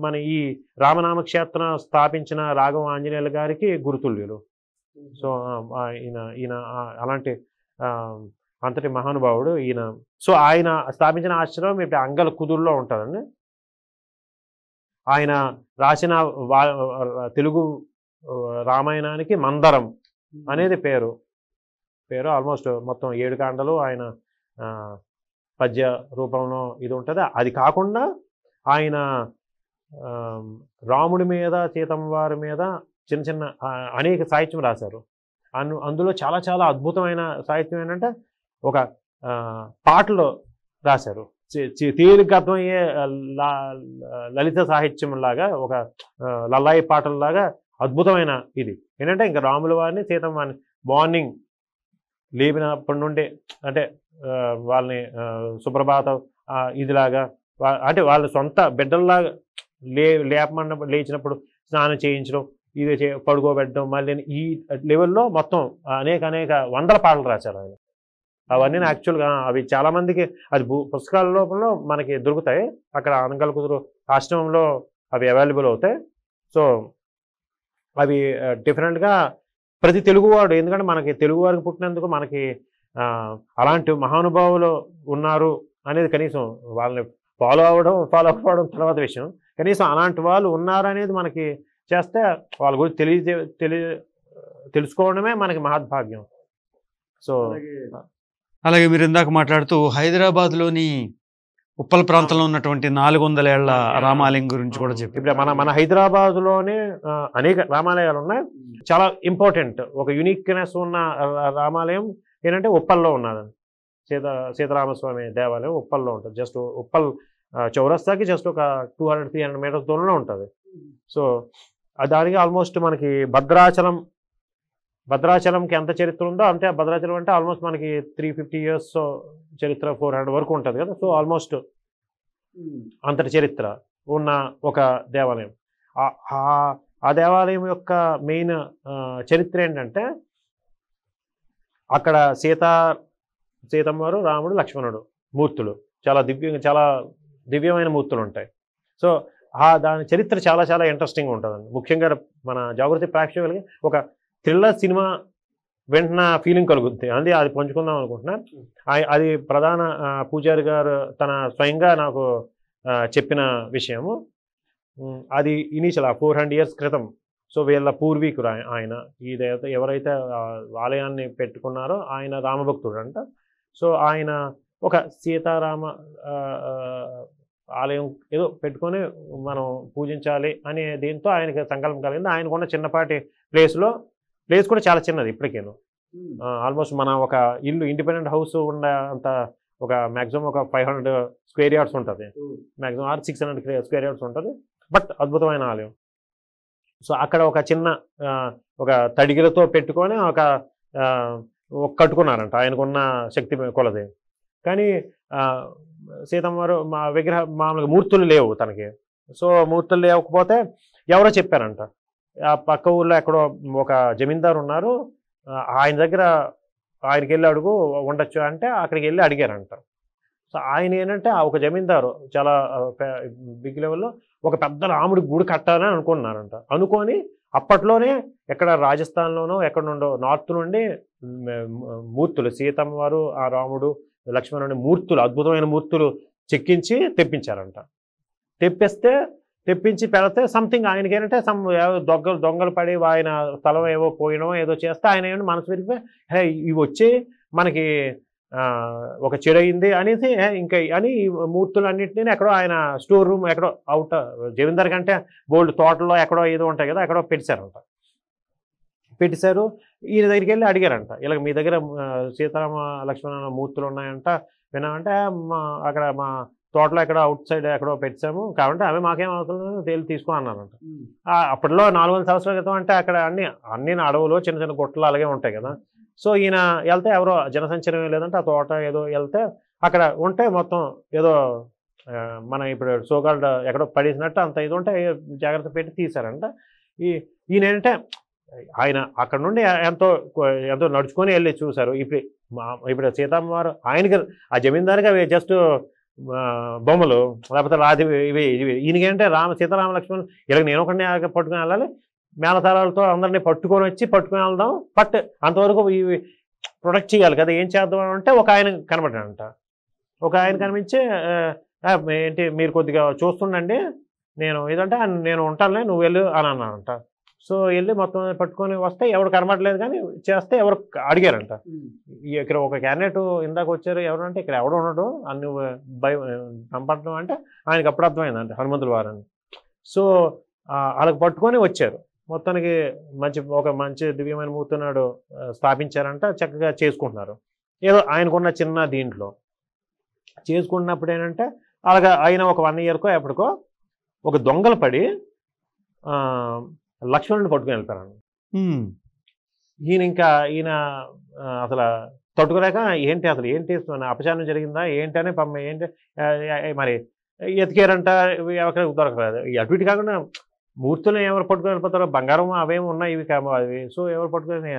మన ఈ రామనామ క్షేత్రం స్థాపించిన రాఘవ ఆంజనేయుల గారికి గురుతుల్యులు. సో ఈయన అలాంటి అంతటి మహానుభావుడు ఈయన. సో ఆయన స్థాపించిన ఆశ్రమం ఇప్పుడు అంగల కుదురులో ఉంటుందండి. ఆయన రాసిన తెలుగు రామాయణానికి మందరం అనేది పేరు ఆల్మోస్ట్ మొత్తం 7 కాండలు ఆయన పద్య రూపంలో ఇది ఉంటుంది. అది కాకుండా ఆయన రాముడి మీద సీతమ్మ వారి మీద చిన్న అనేక సాహిత్యం రాశారు. అందులో చాలా అద్భుతమైన సాహిత్యం ఏంటంటే ఒక పాటలు రాశారు, తేలిక అర్థమయ్యే లలిత సాహిత్యం లాగా, ఒక లల్లాయి పాటల్లాగా అద్భుతమైన ఇది ఏంటంటే ఇంకా రాముల వారిని సీతమ్మ వారిని మార్నింగ్ లేపినప్పటి నుండి అంటే వాళ్ళని సుప్రభాతం ఇదిలాగా అంటే వాళ్ళ సొంత బిడ్డల్లాగా లేచినప్పుడు స్నానం చేయించడం, ఇది పడుకోబెట్టడం, మళ్ళీ ఈ లెవెల్లో మొత్తం అనేక వందల పాటలు రాశారు ఆయన. అవన్నీ యాక్చువల్గా అవి చాలామందికి అది పుస్తకాల రూపంలో మనకి దొరుకుతాయి. అక్కడ అంగల కుదురు ఆశ్రమంలో అవి అవైలబుల్ అవుతాయి. సో అవి డిఫరెంట్గా ప్రతి తెలుగువాడు, ఎందుకంటే మనకి తెలుగువారికి పుట్టినందుకు మనకి అలాంటి మహానుభావులు ఉన్నారు అనేది కనీసం వాళ్ళని ఫాలో అవ్వడం తర్వాత విషయం. కనీసం అలాంటి వాళ్ళు ఉన్నారనేది మనకి చేస్తే వాళ్ళ గురించి తెలుసుకోవడమే మనకి మహద్భాగ్యం. సో అలాగే మీరు ఇందాక మాట్లాడుతూ హైదరాబాద్లోని ఉప్పల్ ప్రాంతంలో ఉన్నటువంటి 400 ఏళ్ల రామాలయం గురించి కూడా చెప్పి ఇప్పుడు మన హైదరాబాద్లోనే అనేక రామాలయాలు ఉన్నాయి. చాలా ఇంపార్టెంట్ ఒక యునిక్నెస్ ఉన్న రామాలయం ఏంటంటే ఉప్పల్లో ఉన్నదండి. సీతారామస్వామి దేవాలయం ఉప్పల్లో ఉంటుంది. జస్ట్ ఉప్పల్ చౌరస్తాకి జస్ట్ ఒక 200-300 మీటర్స్ దూరంలో ఉంటుంది. సో దానికి ఆల్మోస్ట్ మనకి భద్రాచలంకి ఎంత చరిత్ర ఉందో అంతే. భద్రాచలం అంటే ఆల్మోస్ట్ మనకి 350 years చరిత్ర, 400 వరకు ఉంటుంది కదా. సో ఆల్మోస్ట్ అంతటి చరిత్ర ఉన్న ఒక దేవాలయం. ఆ దేవాలయం యొక్క మెయిన్ చరిత్ర ఏంటంటే అక్కడ సీతమ్మవారు, రాముడు, లక్ష్మణుడు మూర్తులు చాలా దివ్యమైన మూర్తులు ఉంటాయి. సో దాని చరిత్ర చాలా ఇంట్రెస్టింగ్ ఉంటుందండి. ముఖ్యంగా మన జాగృతి ప్రేక్షకులకి ఒక థ్రిల్లర్ సినిమా వెంటనే ఫీలింగ్ కలుగుతుంది. అది పంచుకుందాం అనుకుంటున్నా. అది ప్రధాన పూజారి గారు తన స్వయంగా నాకు చెప్పిన విషయము. అది ఇనీషియల్ 400 years క్రితం సో వీళ్ళ పూర్వీకుడు ఆయన ఈ దేవత ఎవరైతే ఆలయాన్ని పెట్టుకున్నారో ఆయన రామభక్తుడు అంట. సో ఆయన ఒక సీతారామ ఆలయం ఏదో పెట్టుకొని మనం పూజించాలి అనే దీంతో ఆయనకి సంకల్పం కలిగింది. ఆయనకున్న చిన్నపాటి ప్లేస్ కూడా చాలా చిన్నది ఇప్పటికేను. ఆల్మోస్ట్ మన ఒక ఇల్లు ఇండిపెండెంట్ హౌస్ ఉన్న అంత ఒక మ్యాక్సిమం ఒక 500 స్క్వేర్ యార్డ్స్ ఉంటుంది, మ్యాక్సిమం 600 స్క్వేర్ యార్డ్స్ ఉంటుంది. బట్ అద్భుతమైన ఆలయం. సో అక్కడ ఒక చిన్న ఒక తడిగిలతో పెట్టుకొని ఒక కట్టుకున్నారంట ఆయనకున్న శక్తి కొలది. కానీ సీతమ్మ వారు మా మామూలుగా మూర్తులు లేవు తనకి. సో మూర్తులు లేకపోతే ఎవరో చెప్పారంట, ఆ పక్క ఊళ్ళో ఎక్కడో ఒక జమీందారు ఉన్నారు, ఆయన దగ్గర ఆయనకి వెళ్ళి అడుగు ఉండొచ్చు అంటే అక్కడికి వెళ్ళి అడిగారంట. సో ఆయన ఏంటంటే ఒక జమీందారు చాలా బిగ్ లెవెల్లో ఒక పెద్ద రాముడి గుడి కట్టాలని అనుకున్నారంట. అనుకొని అప్పట్లోనే ఎక్కడ రాజస్థాన్లోనో ఎక్కడ నుండో నార్త్ నుండి మూర్తులు సీతమ్మ వారు ఆ రాముడు లక్ష్మణుని మూర్తులు అద్భుతమైన మూర్తులు చెక్కించి తెప్పించారంట. తెప్పించి పెడితే సంథింగ్ ఆయనకి ఏంటంటే దొంగలు పడి ఆయన స్థలం ఏవో పోయినో ఏదో చేస్తే ఆయన ఏంటంటే మనసు విరిగిపోయి ఇవి వచ్చి మనకి ఒక చెడయింది అనేసి ఇంకా అని మూర్తులు అన్నింటినీ ఎక్కడో ఆయన స్టోర్ రూమ్ ఎక్కడో అవుట్ జమీందార్ కంటే బోల్డ్ తోటలో ఎక్కడో ఏదో ఉంటాయి కదా ఎక్కడో పెట్టారంట. ఈయన దగ్గరికి వెళ్ళి అడిగారంట, ఇలా మీ దగ్గర సీతారామ లక్ష్మణ మూర్తులు ఉన్నాయంట విన్నామంటే అక్కడ మా తోటలో ఎక్కడో అవుట్ సైడ్ ఎక్కడో పెట్టాము కాబట్టి అవి మాకేం అవసరం తేలి తీసుకో అన్నారంట. అప్పట్లో 400 సంవత్సరాల క్రితం అంటే అక్కడ అన్ని అడవులు చిన్న చిన్న గుట్టలు అలాగే ఉంటాయి కదా. సో ఈయన వెళ్తే ఎవరో జనసంచారం లేదంటే ఆ తోట ఏదో వెళ్తే అక్కడ ఉంటే మొత్తం ఏదో మనం ఇప్పుడు సోకాల్డ్ ఎక్కడో పడేసినట్టు అంత ఇది ఉంటే జాగ్రత్త పెట్టి తీశారంట. ఈయన ఏంటంటే ఆయన అక్కడ నుండి ఎంతో నడుచుకొని వెళ్ళి చూశారు. ఇప్పుడు సీతమ్మ వారు ఆయనకి ఆ జమీందారుగా అవి జస్ట్ బొమ్మలు లేకపోతే రాతి ఇవి ఈయనకేంటే సీతారామ లక్ష్మణ్ ఇలా నేను ఒకరిని పట్టుకుని వెళ్ళాలి, మేళతాళాలతో అందరినీ పట్టుకొని వెళ్దాం. బట్ అంతవరకు ఇవి ప్రొటెక్ట్ చేయాలి కదా, ఏం చేద్దాం అంటే ఒక ఆయన కనబడ్డాడంట. ఒక ఆయన కనిపించి ఏంటి మీరు కొద్దిగా చూస్తుండండి నేను ఏదంటే నేను ఉంటానులే నువ్వు వెళ్ళు అని అన్నానంట. సో వెళ్ళి మొత్తం పట్టుకొని వస్తే ఎవరు కనబడలేదు కానీ చేస్తే ఎవరు అడిగారంట. ఇక్కడ ఒక క్యాండిడేట్ ఇందాక వచ్చారు ఎవరంటే ఇక్కడ ఎవడు ఉన్నాడు అన్ని కనపడడం అంటే ఆయనకి అప్పుడు అర్థమైందంట హనుమంతుల వారని. సో వాళ్ళకి పట్టుకొని వచ్చారు. మొత్తానికి ఒక మంచి దివ్యమైన మూర్తినాడు స్థాపించారంట. చక్కగా చేసుకుంటున్నారు ఏదో ఆయనకున్న చిన్న దీంట్లో చేసుకుంటున్నప్పుడు ఏంటంటే అలాగా ఆయన ఒక 1 ఇయర్కో ఎప్పటికో ఒక దొంగలు పడి లక్ష్మణుని పట్టుకుని వెళ్తారండి. ఈయన అసలు తట్టుకోలేక ఏంటి అపచారం జరిగిందా ఏంటి అని ఏంటి మరి ఎతికారంట, ఎవరికి దొరకలేదు. అటు ఇటు కాకుండా మూర్తులు ఎవరు పట్టుకుని వెళ్ళిపోతారో బంగారం అవేమి ఉన్నాయి ఇవి అవి. సో ఎవరు పట్టుకుని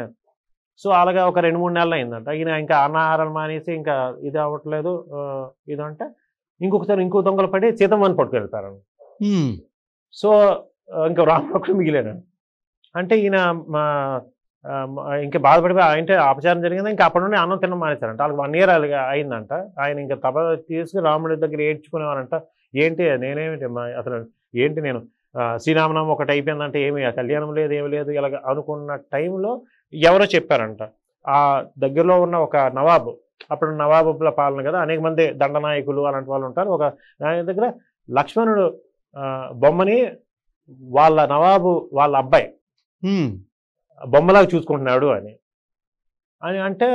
సో అలాగా ఒక 2-3 నెలలు అయిందంట. ఈయన ఇంకా అన్నాహారాలు మానేసి ఇంకా ఇది అవ్వట్లేదు ఇదంటే ఇంకొకసారి ఇంకో దొంగలు పడి సీతమ్మని పట్టుకుని వెళ్తారండి. సో ఇంకా రాముడు మిగిలాడు. అంటే ఈయన ఇంకా బాధపడిపోయి అంటే అపచారం జరిగింది. ఇంకా అప్పటి నుండి అన్నం తినడం మానేశారంట. వాళ్ళకి 1 ఇయర్ అయిందంట. ఆయన ఇంకా తీసుకుని రాముడి దగ్గర ఏడ్చుకునేవారంట. ఏంటి నేనేమిటి అసలు ఏంటి నేను శ్రీరామనామం ఒకటి అయిపోయిందంటే ఏమి కళ్యాణం లేదు ఏమి లేదు ఇలాగ అనుకున్న టైంలో ఎవరో చెప్పారంట. ఆ దగ్గరలో ఉన్న ఒక నవాబు, అప్పుడు నవాబుల పాలన కదా, అనేక మంది దండనాయకులు అలాంటి వాళ్ళు ఉంటారు. ఒక ఆయన దగ్గర లక్ష్మణుడు బొమ్మని వాళ్ళ నవాబు వాళ్ళ అబ్బాయి బొమ్మలాగా చూసుకుంటున్నాడు అని అంటే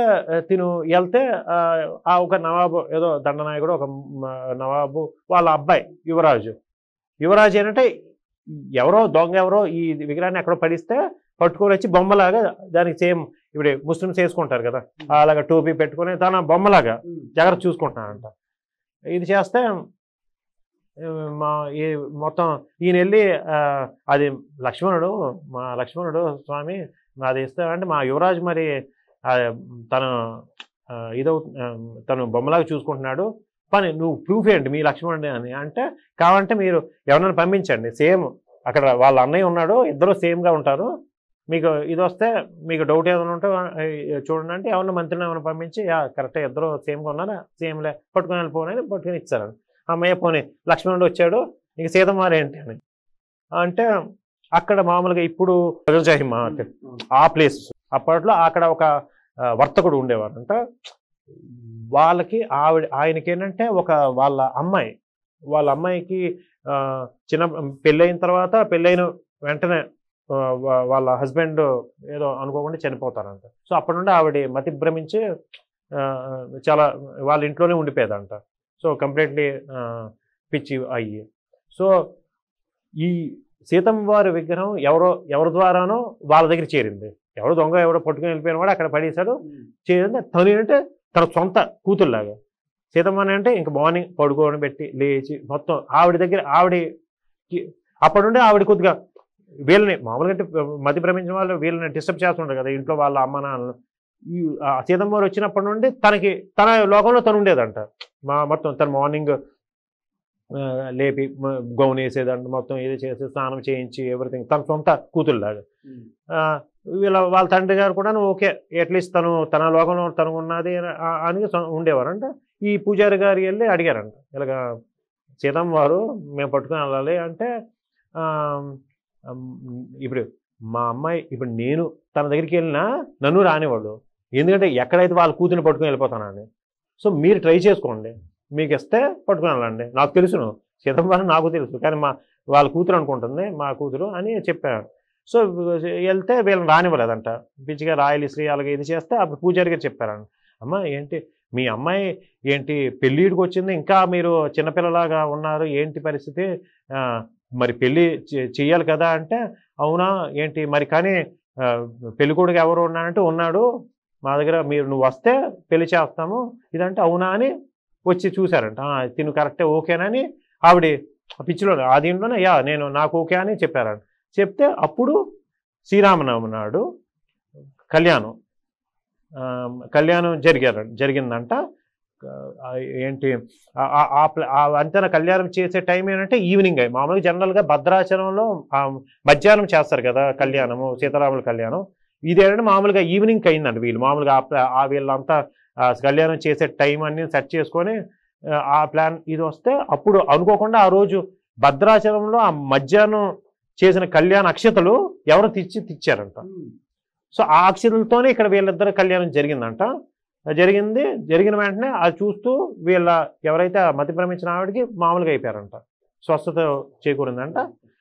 తిను వెళ్తే ఆ ఒక నవాబు ఏదో దండనాయకుడు ఒక నవాబు వాళ్ళ అబ్బాయి యువరాజు ఏంటంటే ఎవరో ఈ విగ్రహాన్ని ఎక్కడో పడిస్తే పట్టుకొని వచ్చి బొమ్మలాగా దానికి సేమ్ ఇప్పుడు ముస్లిమ్స్ వేసుకుంటారు కదా అలాగా టోపీ పెట్టుకొని తన బొమ్మలాగా జాగ్రత్త చూసుకుంటున్నాడంట. ఇది చేస్తే మొత్తం ఈయన వెళ్ళి అది మా లక్ష్మణుడు స్వామి అది ఇస్తామంటే మా యువరాజు మరి తను బొమ్మలాగా చూసుకుంటున్నాడు, పని నువ్వు ప్రూఫ్ ఏంటి మీ లక్ష్మణుడి అని అంటే కావాలంటే మీరు ఎవరైనా పంపించండి, సేమ్ అక్కడ వాళ్ళ అన్నయ్య ఉన్నాడు ఇద్దరు సేమ్గా ఉంటారు, మీకు ఇది వస్తే మీకు డౌట్ ఏదైనా ఉంటే చూడండి అంటే ఎవరిని మంత్రిని ఏమైనా పంపించి కరెక్ట్గా ఇద్దరు సేమ్గా ఉన్నారా సేమ్లే పట్టుకుని వెళ్ళిపోనని పట్టుకుని ఇచ్చారు. అమ్మయ్య పోనీ లక్ష్మణుడు వచ్చాడు ఇంక సీతమ్మ ఏంటి అని అంటే అక్కడ మామూలుగా ఇప్పుడు ప్రజాజాహి మార్కెట్ ఆ ప్లేస్ అప్పట్లో అక్కడ ఒక వర్తకుడు ఉండేవారంట. వాళ్ళకి ఆయనకి ఏంటంటే వాళ్ళ అమ్మాయికి చిన్న పెళ్ళైన తర్వాత పెళ్ళైన వెంటనే వాళ్ళ హస్బెండ్ ఏదో అనుకోకుండా చనిపోతారంట. సో అప్పటి నుండి ఆవిడ మతి భ్రమించి చాలా వాళ్ళ ఇంట్లోనే ఉండిపోయేదంట. సో కంప్లీట్లీ పిచ్చి అయ్యి. సో ఈ సీతమ్మ వారి విగ్రహం ఎవరి ద్వారానో వాళ్ళ దగ్గర చేరింది. ఎవరో పట్టుకుని వెళ్ళిపోయిన వాడు అక్కడ పడేశాడు. చేరింది తను ఏంటంటే తన సొంత కూతురులాగా. సీతమ్మ అంటే ఇంక మార్నింగ్ పడుకోవడం పెట్టి లేచి మొత్తం ఆవిడకి అప్పటి నుండి ఆవిడ కొద్దిగా వీళ్ళని మామూలుగా అంటే మతి భ్రమించిన వాళ్ళు వీళ్ళని డిస్టర్బ్ చేస్తుంటారు కదా ఇంట్లో వాళ్ళ అమ్మ నాన్నలు. ఈ సీతమ్మ వారు వచ్చినప్పటి నుండి తన లోకంలో తను ఉండేదంట. మొత్తం తను మార్నింగ్ లేపి గౌన్ వేసేదంట, మొత్తం ఏదో చేసి స్నానం చేయించి ఎవ్రీథింగ్ తన సొంత కూతురులాగా. వాళ్ళ తండ్రి గారు కూడా ఓకే అట్లీస్ట్ తన లోకంలో తను ఉన్నది అని ఉండేవారంట. ఈ పూజారి గారు వెళ్ళి అడిగారంట, ఇలాగ సీతమ్మ వారు మేము పట్టుకుని వెళ్ళాలి అంటే ఇప్పుడు మా అమ్మాయి ఇప్పుడు నేను తన దగ్గరికి వెళ్ళినా నన్ను రానివాడు, ఎందుకంటే ఎక్కడైతే వాళ్ళ కూతురిని పట్టుకుని వెళ్ళిపోతానని. సో మీరు ట్రై చేసుకోండి, మీకు ఇస్తే పట్టుకుని వెళ్ళండి. నాకు తెలుసును సీతమ్మ వారు నాకు తెలుసు, కానీ వాళ్ళ కూతురు అనుకుంటుంది మా కూతురు అని చెప్పాను. సో వెళ్తే వీళ్ళని రానివ్వలేదంట. పిచ్చిగా రాయలు శ్రీ అలాగే ఇది చేస్తే అప్పుడు పూజారి గారు చెప్పారంట, అమ్మ ఏంటి మీ అమ్మాయి ఏంటి పెళ్ళిడికి వచ్చింది, ఇంకా మీరు చిన్నపిల్లలాగా ఉన్నారు, ఏంటి పరిస్థితి, మరి పెళ్ళి చెయ్యాలి కదా అంటే అవునా ఏంటి మరి, కానీ పెళ్ళికొడుకు ఎవరు ఉన్నాడంటే ఉన్నాడు మా దగ్గర, నువ్వు వస్తే పెళ్లి చేస్తాము ఇదంటే అవునా అని వచ్చి చూశారంట. తిను కరెక్టే ఓకేనని ఆవిడ పిచ్చిలో ఆ దీంట్లోనే నాకు ఓకే అని చెప్పారంట. చెప్తే అప్పుడు శ్రీరామనవమి నాడు కళ్యాణం జరిగిందంట. ఏంటి అంతన కళ్యాణం చేసే టైం ఏంటంటే ఈవినింగ్ అయ్యి, మామూలుగా జనరల్గా భద్రాచలంలో మధ్యాహ్నం చేస్తారు కదా కళ్యాణము, సీతారాముల కళ్యాణం. ఇదేంటంటే మామూలుగా ఈవినింగ్ అయిందండి. వీళ్ళు మామూలుగా వీళ్ళంతా కళ్యాణం చేసే టైం అన్ని సెట్ చేసుకొని ఆ ప్లాన్ ఇది వస్తే అప్పుడు అనుకోకుండా ఆ రోజు భద్రాచలంలో ఆ మధ్యాహ్నం చేసిన కళ్యాణ అక్షతలు ఎవరు తెచ్చారంట. సో ఆ అక్షతలతోనే ఇక్కడ వీళ్ళిద్దరు కళ్యాణం జరిగిందంట. జరిగిన వెంటనే అది చూస్తూ ఎవరైతే మతి భ్రమించిన ఆవిడకి మామూలుగా అయిపోయారంట, స్వస్థత చేకూరిందంట.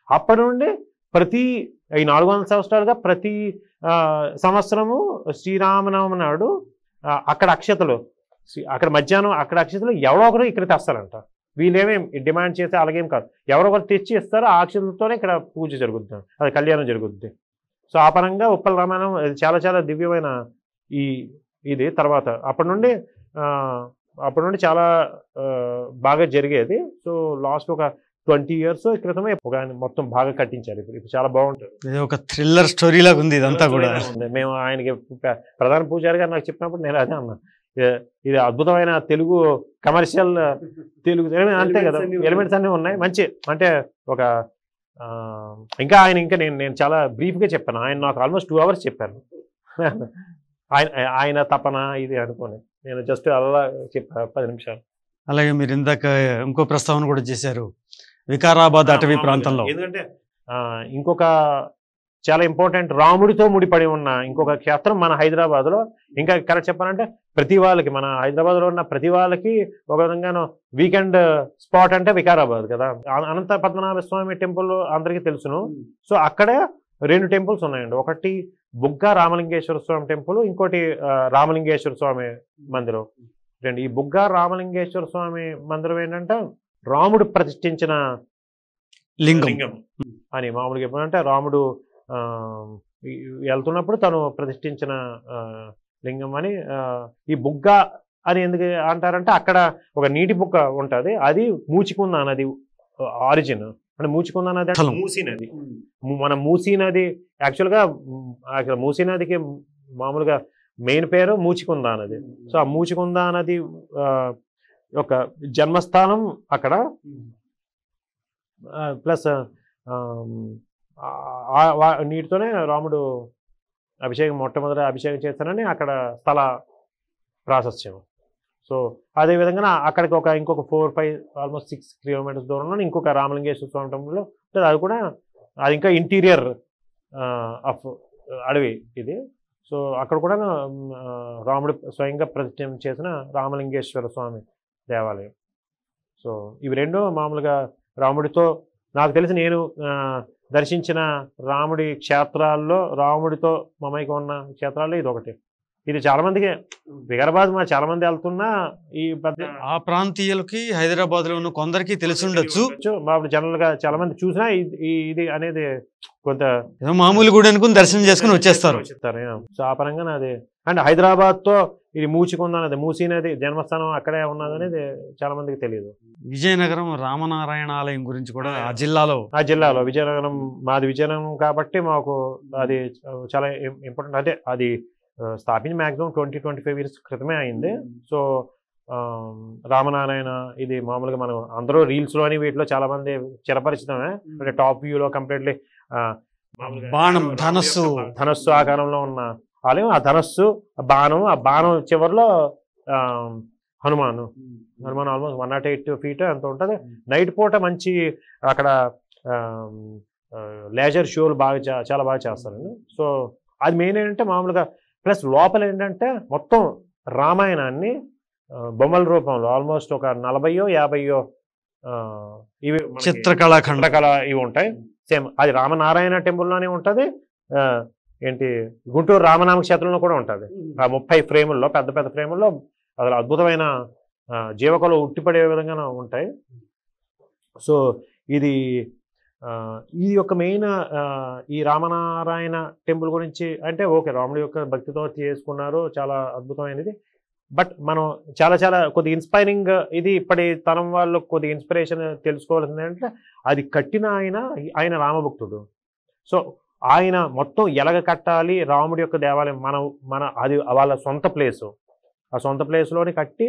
అప్పటి నుండి ఈ 400 సంవత్సరాలుగా ప్రతి సంవత్సరము శ్రీరామనవమి నాడు అక్కడ మధ్యాహ్నం అక్కడ అక్షతలు ఎవరో ఒకరు ఇక్కడ తెస్తారంట. వీళ్ళేమేం డిమాండ్ చేస్తే అలాగేం కాదు, ఎవరో ఒకరు తెచ్చి ఇస్తారో ఆ అక్షతలతోనే ఇక్కడ పూజ జరుగుతుంది, అది కళ్యాణం జరుగుద్ది. సో ఆ పరంగా ఉప్పల రామాయణం చాలా చాలా దివ్యమైన ఇది. తర్వాత అప్పటి నుండి చాలా బాగా జరిగేది. సో లాస్ట్ ఒక 20 years క్రితమే మొత్తం బాగా కట్టించారు. ఇప్పుడు చాలా బాగుంటుంది. ఒక థ్రిల్లర్ స్టోరీ లాగా ఉంది ఇదంతా కూడా. మేము ఆయనకి ప్రధాన పూజారి గారు నాకు చెప్పినప్పుడు నేను అదే అన్నా, ఇది అద్భుతమైన తెలుగు కమర్షియల్ తెలుగు అంతే కదా, ఎలిమెంట్స్ అన్నీ ఉన్నాయి మంచి. అంటే నేను చాలా బ్రీఫ్గా చెప్పాను. ఆయన నాకు ఆల్మోస్ట్ 2 hours చెప్పాను. ఆయన తపన ఇది అనుకోని నేను జస్ట్ అలా చెప్పా 10 నిమిషాలు. అలాగే మీరు ఇందాక ఇంకో ప్రస్తావన కూడా చేశారు, వికారాబాద్ అటవీ ప్రాంతంలో. ఎందుకంటే ఇంకొక చాలా ఇంపార్టెంట్ రాముడితో ముడిపడి ఉన్న ఇంకొక క్షేత్రం మన హైదరాబాద్లో. ఇంకా కరెక్ట్ చెప్పాలంటే ప్రతి వాళ్ళకి మన హైదరాబాద్లో ఉన్న ప్రతి వాళ్ళకి ఒక విధంగానో వీకెండ్ స్పాట్ అంటే వికారాబాద్ కదా. అనంత పద్మనాభ స్వామి టెంపుల్ అందరికీ తెలుసును. సో అక్కడ 2 టెంపుల్స్ ఉన్నాయండి. ఒకటి బుగ్గా రామలింగేశ్వర స్వామి టెంపుల్, ఇంకోటి రామలింగేశ్వర స్వామి మందిరం. ఈ బుగ్గా రామలింగేశ్వర స్వామి మందిరం ఏంటంటే రాముడు ప్రతిష్ఠించిన లింగం అని మామూలుగా చెప్పాలంటే రాముడు వెళ్తున్నప్పుడు తను ప్రతిష్ఠించిన లింగం అని. ఈ బుగ్గ అని ఎందుకు అంటారంటే అక్కడ ఒక నీటి బుగ్గ ఉంటుంది, అది మూచికుంద నది ఆరిజిన్. అంటే మూచికుంద నది అంటే మూసీ నది. మన మూసీ నది యాక్చువల్గా అక్కడ మూసీ నదికి మామూలుగా మెయిన్ పేరు మూచికుంద నది. సో ఆ మూచికుంద నది ఒక జన్మస్థానం అక్కడ. ప్లస్ నీటితోనే రాముడు మొట్టమొదటి అభిషేకం చేస్తానని అక్కడ స్థల ప్రాశస్త్యం. సో అదేవిధంగా అక్కడికి ఇంకొక 4-5 ఆల్మోస్ట్ 6 kilometers దూరంలో ఇంకొక రామలింగేశ్వర స్వామి టెంపుల్లో ఉంటుంది. అది కూడా అది ఇంకా ఇంటీరియర్ ఆఫ్ అడవి ఇది. సో అక్కడ కూడా రాముడు స్వయంగా ప్రతిష్ఠ చేసిన రామలింగేశ్వర స్వామి దేవాలయం. సో ఇవి రెండు మామూలుగా రాముడితో నాకు తెలిసి నేను దర్శించిన రాముడి క్షేత్రాల్లో రాముడితో మమైకం ఉన్న క్షేత్రాల్లో ఇది ఒకటి. ఇది చాలామందికి వికారాబాద్ మా చాలామంది వెళ్తున్నా ఈ ఆ ప్రాంతీయులకి హైదరాబాద్లో ఉన్న కొందరికి తెలిసి ఉండొచ్చు. మామూలు జనరల్గా చాలామంది చూసినా ఇది అనేది కొంత మామూలు గుడి అనుకుని దర్శనం చేసుకుని వచ్చేస్తారు. సో ఆ పరంగా నాది అండ్ హైదరాబాద్తో ఇది మూచికుందన్నది, మూసీ నది జన్మస్థానం అక్కడే ఉన్నదనేది చాలా మందికి తెలియదు. విజయనగరం రామనారాయణ ఆలయం గురించి కూడా ఆ జిల్లాలో విజయనగరం మాది విజయనగరం కాబట్టి మాకు అది చాలా ఇంపార్టెంట్. అంటే అది స్థాపించి మ్యాక్సిమం 20-25 ఇయర్స్ క్రితమే అయింది. సో రామనారాయణ ఇది మామూలుగా మనం అందరూ రీల్స్లోని వీటిలో చాలా మంది చిరపరిచితమే. అంటే టాప్ వ్యూలో కంప్లీట్లీ బాణం ధనస్సు ఆకారంలో ఉన్న ఆలయం. ఆ ధనస్సు బాణం, ఆ బాణం చివరిలో హనుమాన్ ఆల్మోస్ట్ 108 feet ఎంత ఉంటుంది. నైట్ పూట మంచి అక్కడ లేజర్ షోలు చాలా బాగా చేస్తారండి. సో అది మెయిన్ ఏంటంటే మామూలుగా ప్లస్ లోపల ఏంటంటే మొత్తం రామాయణాన్ని బొమ్మల రూపంలో ఆల్మోస్ట్ ఒక 40-50 ఇవి చిత్రకళ ఇవి ఉంటాయి. సేమ్ అది రామనారాయణ టెంపుల్లోనే ఉంటుంది. ఏంటి గుంటూరు రామనామ క్షేత్రంలో కూడా ఉంటుంది. ఆ 30 ఫ్రేముల్లో పెద్ద పెద్ద ఫ్రేముల్లో అసలు అద్భుతమైన జీవకళ ఉట్టిపడే విధంగా ఉంటాయి. సో ఇది ఒక మెయిన్ ఈ రామనారాయణ టెంపుల్ గురించి అంటే ఓకే రాముడి యొక్క భక్తితో చేసుకున్నారు, చాలా అద్భుతమైనది. బట్ మనం చాలా కొద్ది ఇన్స్పైరింగ్ ఇది ఇప్పటి తరం వాళ్ళు కొద్ది ఇన్స్పిరేషన్ తెలుసుకోవాల్సింది అంటే అది కట్టిన ఆయన రామభక్తుడు. సో ఆయన మొత్తం ఎలాగ కట్టాలి రాముడి యొక్క దేవాలయం మన అది వాళ్ళ సొంత ప్లేసు. ఆ సొంత ప్లేస్లోని కట్టి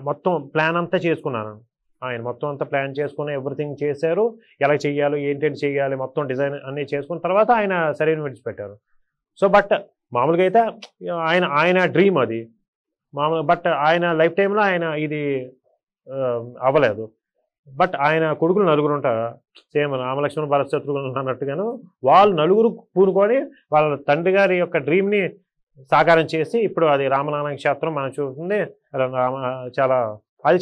మొత్తం ప్లాన్ అంతా చేసుకున్నాను. ఆయన మొత్తం అంతా ప్లాన్ చేసుకుని ఎవ్రీథింగ్ చేశారు. ఎలా చెయ్యాలి ఏంటంటే చెయ్యాలి మొత్తం డిజైన్ అన్నీ చేసుకున్న తర్వాత ఆయన సరైన విడిచిపెట్టారు. సో బట్ మామూలుగా అయితే ఆయన డ్రీమ్ అది మామూలు. బట్ ఆయన లైఫ్ టైంలో ఆయన ఇది అవ్వలేదు. బట్ ఆయన కొడుకులు 4 ఉంటారు. సేమ్ రామలక్ష్మణ భరత శత్రుఘ్నులు అన్నట్టుగాను వాళ్ళు 4 పూనుకొని వాళ్ళ తండ్రి గారి యొక్క డ్రీమ్ని సాకారం చేసి ఇప్పుడు అది రామనారాయణ క్షేత్రం మనం చూస్తుంది.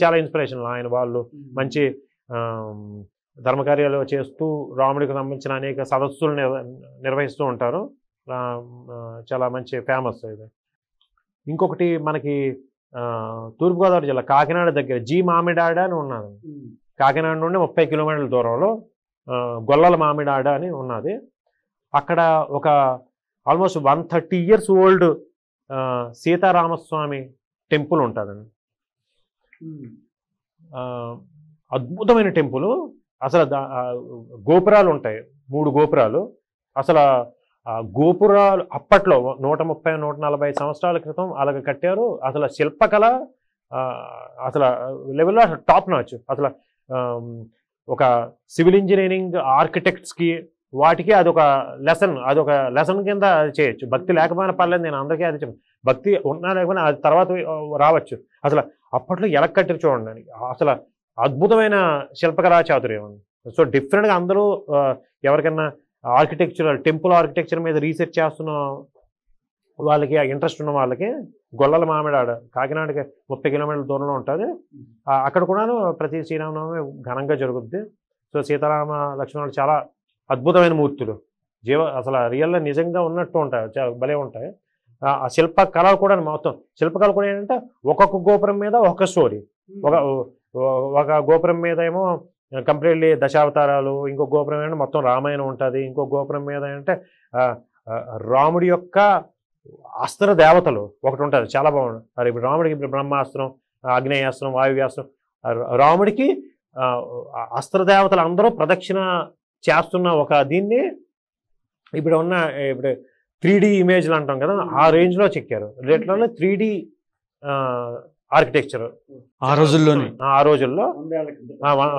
చాలా ఇన్స్పిరేషన్. ఆయన వాళ్ళు మంచి ధర్మకార్యాలు చేస్తూ రాముడికి సంబంధించిన అనేక సదస్సులు నిర్వహిస్తూ ఉంటారు. చాలా మంచి ఫేమస్ ఇది. ఇంకొకటి మనకి తూర్పుగోదావరి జిల్లా కాకినాడ దగ్గర జీ మామిడాడ అని ఉన్నది. కాకినాడ నుండి 30 కిలోమీటర్ల దూరంలో గొల్లల మామిడాడ అని ఉన్నది. అక్కడ ఒక almost 130 years old Sitaramaswamy temple ఉంటుందండి. అద్భుతమైన టెంపుల్. అసలు గోపురాలు ఉంటాయి, 3 గోపురాలు. అసలు గోపురాలు అప్పట్లో 130-140 సంవత్సరాల క్రితం అలాగ కట్టారు. అసలు శిల్పకళ అసలు లెవెల్లో టాప్ నాచ్. అసలు ఒక సివిల్ ఇంజనీరింగ్ ఆర్కిటెక్ట్స్కి వాటికి అదొక లెసన్ కింద చేయొచ్చు. భక్తి లేకపోయినా పర్లేదు, నేను అందరికీ అది చెప్పాను. భక్తి ఉన్నా లేకపోయినా అది తర్వాత రావచ్చు. అసలు అప్పట్లో ఎలా కట్టారు చూడండి, అసలు అద్భుతమైన శిల్పకళా చాతుర్యం. సో డిఫరెంట్గా అందరూ ఎవరికైనా టెంపుల్ ఆర్కిటెక్చర్ మీద రీసెర్చ్ చేస్తున్న వాళ్ళకి, ఇంట్రెస్ట్ ఉన్న వాళ్ళకి గొల్లల మామిడాడ కాకినాడకి 30 కిలోమీటర్ల దూరంలో ఉంటుంది. అక్కడ కూడాను ప్రతి శ్రీరామనవమి ఘనంగా జరుగుద్ది. సో సీతారామ లక్ష్మణుడు చాలా అద్భుతమైన మూర్తులు, అసలు రియల్గా నిజంగా ఉన్నట్టు ఉంటాయి, భలే ఉంటాయి. ఆ శిల్పకళ కూడా మొత్తం శిల్పకళ కూడా ఏంటంటే ఒక్కొక్క గోపురం మీద ఒక స్టోరీ. ఒక గోపురం మీద ఏమో కంప్లీట్లీ దశావతారాలు, ఇంకో గోపురం ఏంటంటే మొత్తం రామాయణం ఉంటుంది, ఇంకో గోపురం మీద ఏంటంటే రాముడి యొక్క అస్త్ర దేవతలు ఒకటి ఉంటుంది, చాలా బాగుంది. మరి ఇప్పుడు రాముడికి బ్రహ్మాస్త్రం, ఆగ్నేయాస్త్రం, వాయువ్యాస్త్రం, రాముడికి అస్త్రదేవతలు అందరూ ప్రదక్షిణ చేస్తున్న ఒక దీన్ని ఇప్పుడు 3D ఇమేజ్లు అంటాం కదా, ఆ రేంజ్లో చెక్కారు. రేట్లలో 3D ఆర్కిటెక్చర్ ఆ రోజుల్లో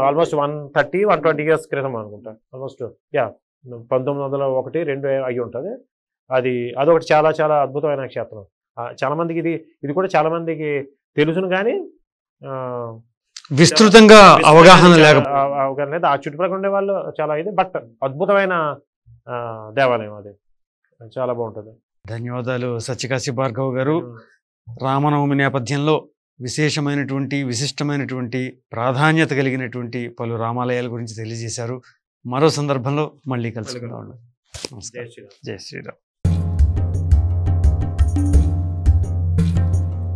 ఆల్మోస్ట్ 130-120 years క్రితం అనుకుంటా. ఆల్మోస్ట్ 1901-2 అయ్యి ఉంటుంది. అదొకటి చాలా అద్భుతమైన క్షేత్రం. చాలా మందికి ఇది కూడా చాలా మందికి తెలుసును, కానీ విస్తృతంగా అవగాహన లేక అవగాహన లేదు. ఆ చుట్టుపక్కల ఉండే వాళ్ళు చాలా ఇది, బట్ అద్భుతమైన దేవాలయం అది, చాలా బాగుంటుంది. ధన్యవాదాలు సత్యకాశి భార్గవ్ గారు. రామనవమి నేపథ్యంలో విశిష్టమైనటువంటి ప్రాధాన్యత కలిగినటువంటి పలు రామాలయాల గురించి తెలియజేశారు. మరో సందర్భంలో మళ్ళీ కలుసుకుందాం. నమస్కారం. జై శ్రీరామ్. జై శ్రీరామ్.